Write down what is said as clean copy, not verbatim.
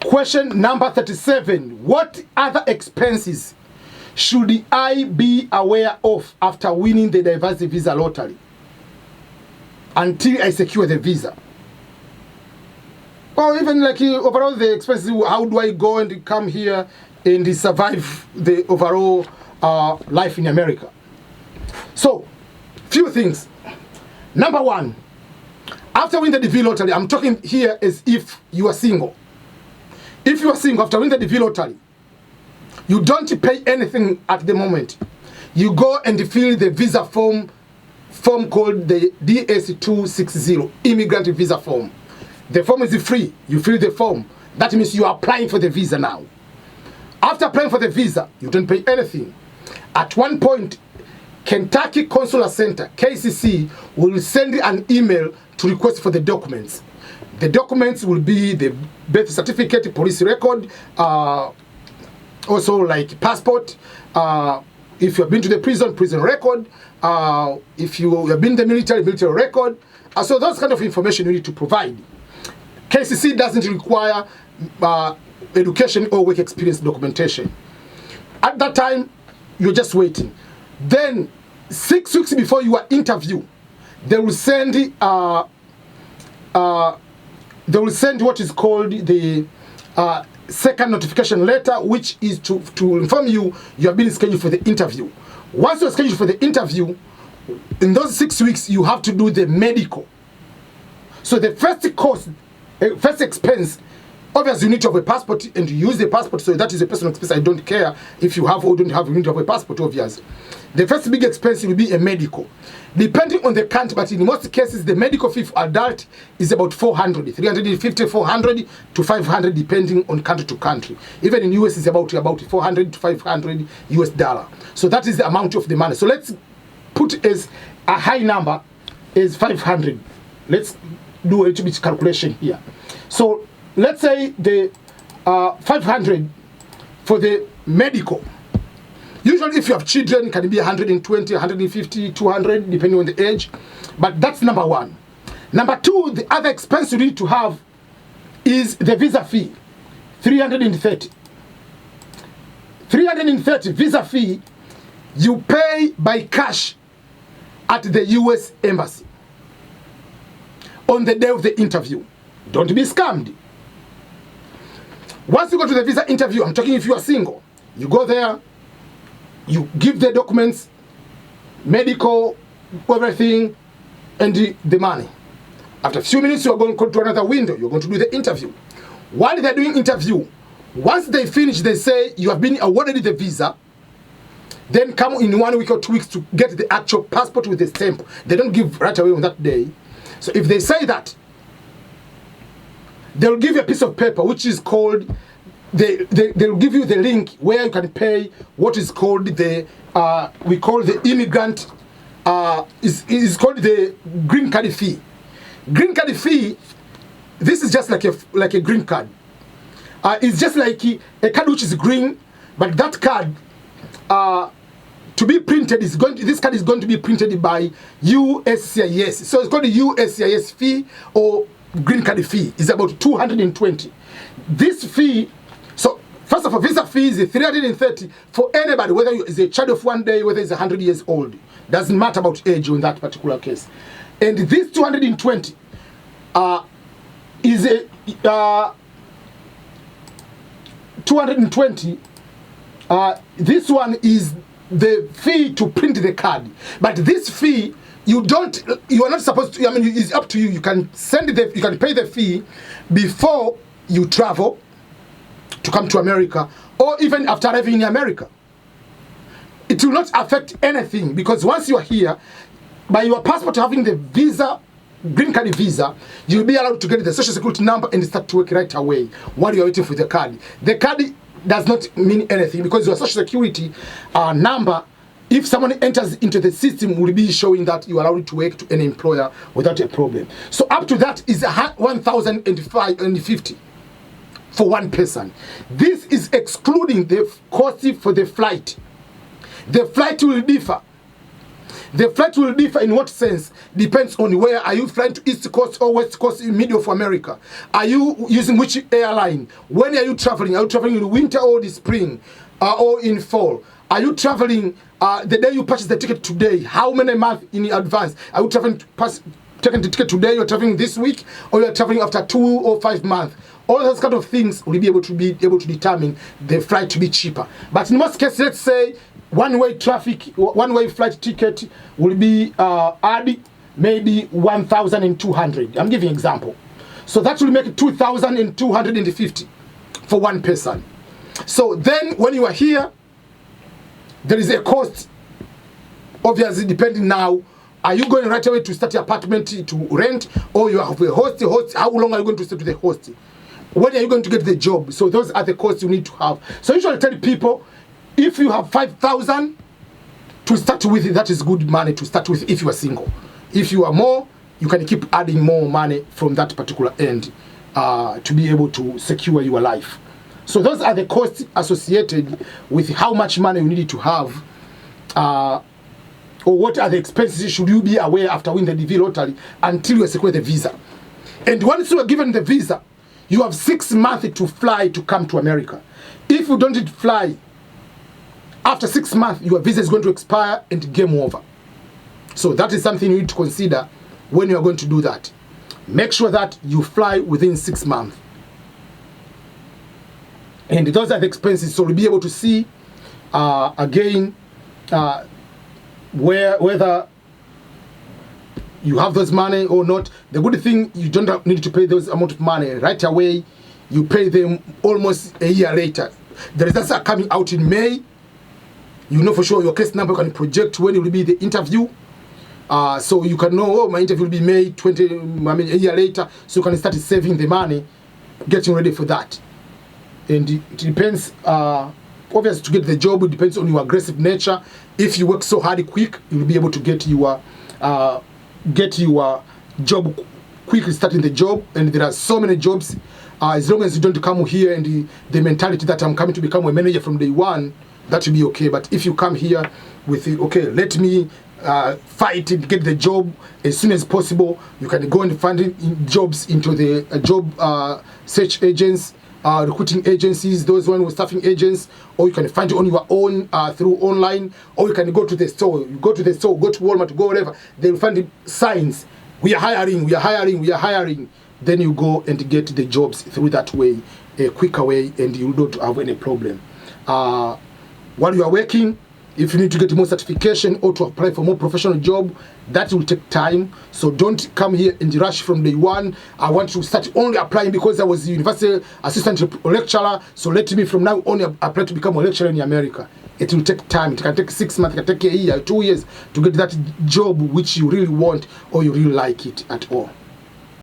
Question number 37. What other expenses should I be aware of after winning the diversity visa lottery until I secure the visa? Or even like overall the expenses, how do I go and come here and survive the overall life in America? So, few things. Number one, after winning the DV lottery, I'm talking here as if you are single. If you are single, after winning the DV lottery, you don't pay anything at the moment. You go and fill the visa form called the DS-260, immigrant visa form. The form is free. You fill the form. That means you are applying for the visa now. After applying for the visa, you don't pay anything. At one point, Kentucky Consular Center, KCC, will send an email to request for the documents. The documents will be the birth certificate, police record, also like passport, if you have been to the prison record, if you have been in the military record. So those kind of information you need to provide. KCC doesn't require education or work experience documentation. At that time, you're just waiting. Then 6 weeks before your interview, they will send what is called the second notification letter, which is to inform you have been scheduled for the interview. Once you're scheduled for the interview, in those 6 weeks, you have to do the medical. So the first cost, first expense, obviously you need to have a passport and use the passport, so that is a personal expense. I don't care if you have or don't have, you need to have a passport, obviously. The first big expense will be a medical. Depending on the country, but in most cases, the medical fee for adult is about 400, 350, 400 to 500, depending on country to country. Even in US, it's about 400 to 500 US dollar. So that is the amount of the money. So let's put as a high number is 500. Let's do a little bit calculation here. So let's say the 500 for the medical. Usually if you have children, it can be 120, 150, 200, depending on the age. But that's number one. Number two, the other expense you need to have is the visa fee, 330. 330 visa fee, you pay by cash at the US Embassy on the day of the interview. Don't be scammed. Once you go to the visa interview, I'm talking if you are single, you go there, you give the documents, medical, everything, and the money. After a few minutes, you're going to go to another window. You're going to do the interview. While they're doing interview, once they finish, they say you have been awarded the visa. Then come in 1 week or 2 weeks to get the actual passport with the stamp. They don't give right away on that day. So if they say that, they'll give you a piece of paper which is called, they'll give you the link where you can pay what is called the, we call the immigrant, is called the green card fee. Green card fee, this is just like a green card. It's just like a card which is green, but that card, to be printed, this card is going to be printed by USCIS. So it's called the USCIS fee or green card fee. It's about 220. This fee, so first of all, visa fee is 330 for anybody, whether it's a child of 1 day, whether it's 100 years old. Doesn't matter about age in that particular case. And this 220 is a 220. This one is the fee to print the card. But this fee, you are not supposed to, I mean, it's up to you. You can you can pay the fee before you travel to come to America, or even after arriving in America. It will not affect anything, because once you are here, by your passport having the visa, green card visa, you'll be allowed to get the social security number and start to work right away while you're waiting for the card. The card does not mean anything, because your social security number, if someone enters into the system, will be showing that you are allowed to work to any employer without a problem. So up to that is 1,050 for one person. This is excluding the cost for the flight. The flight will differ. The flight will differ in what sense? Depends on where. Are you flying to East Coast or West Coast in middle of America? Are you using which airline? When are you traveling? Are you traveling in winter or the spring or in fall? Are you traveling the day you purchase the ticket today? How many months in advance? Are you traveling to taking the ticket today? You're traveling this week, or you're traveling after 2 or 5 months? All those kind of things will be able to determine the flight to be cheaper. But in most cases, let's say one-way flight ticket will be add maybe 1,200. I'm giving an example. So that will make 2,250 for one person. So then when you are here, there is a cost, obviously, depending now. Are you going right away to start your apartment to rent, or you have a host? How long are you going to stay to the host? When are you going to get the job? So those are the costs you need to have. So I usually tell people, if you have 5,000 to start with, that is good money to start with if you are single. If you are more, you can keep adding more money from that particular end to be able to secure your life. So those are the costs associated with how much money you need to have, or what are the expenses should you be aware after winning the DV lottery until you secure the visa. And once you are given the visa, you have 6 months to fly to come to America. If you don't fly, after 6 months, your visa is going to expire and game over. So that is something you need to consider when you are going to do that. Make sure that you fly within 6 months. And those are the expenses, so we'll be able to see again whether you have those money or not. The good thing, you don't need to pay those amount of money right away. You pay them almost a year later. The results are coming out in May. You know for sure your case number can project when it will be the interview. So you can know, oh, my interview will be May 20, a year later. So you can start saving the money, getting ready for that. And it depends, obviously, to get the job, it depends on your aggressive nature. If you work so hard quick, you'll be able to get your job quickly, starting the job. And there are so many jobs. As long as you don't come here and the mentality that I'm coming to become a manager from day one, that will be okay. But if you come here with, okay, let me fight and get the job as soon as possible, you can go and find jobs into the job search agents, recruiting agencies, those one with staffing agents, or you can find it on your own through online, or you can go to the store. You go to the store, go to Walmart, go wherever. They'll find the signs. We are hiring, we are hiring, we are hiring. Then you go and get the jobs through that way, a quicker way, and you don't have any problem. While you are working, if you need to get more certification or to apply for more professional job, that will take time. So don't come here and rush from day one. I want to start only applying because I was a university assistant lecturer. So let me from now on apply to become a lecturer in America. It will take time. It can take 6 months, it can take a year, 2 years to get that job which you really want or you really like it at all.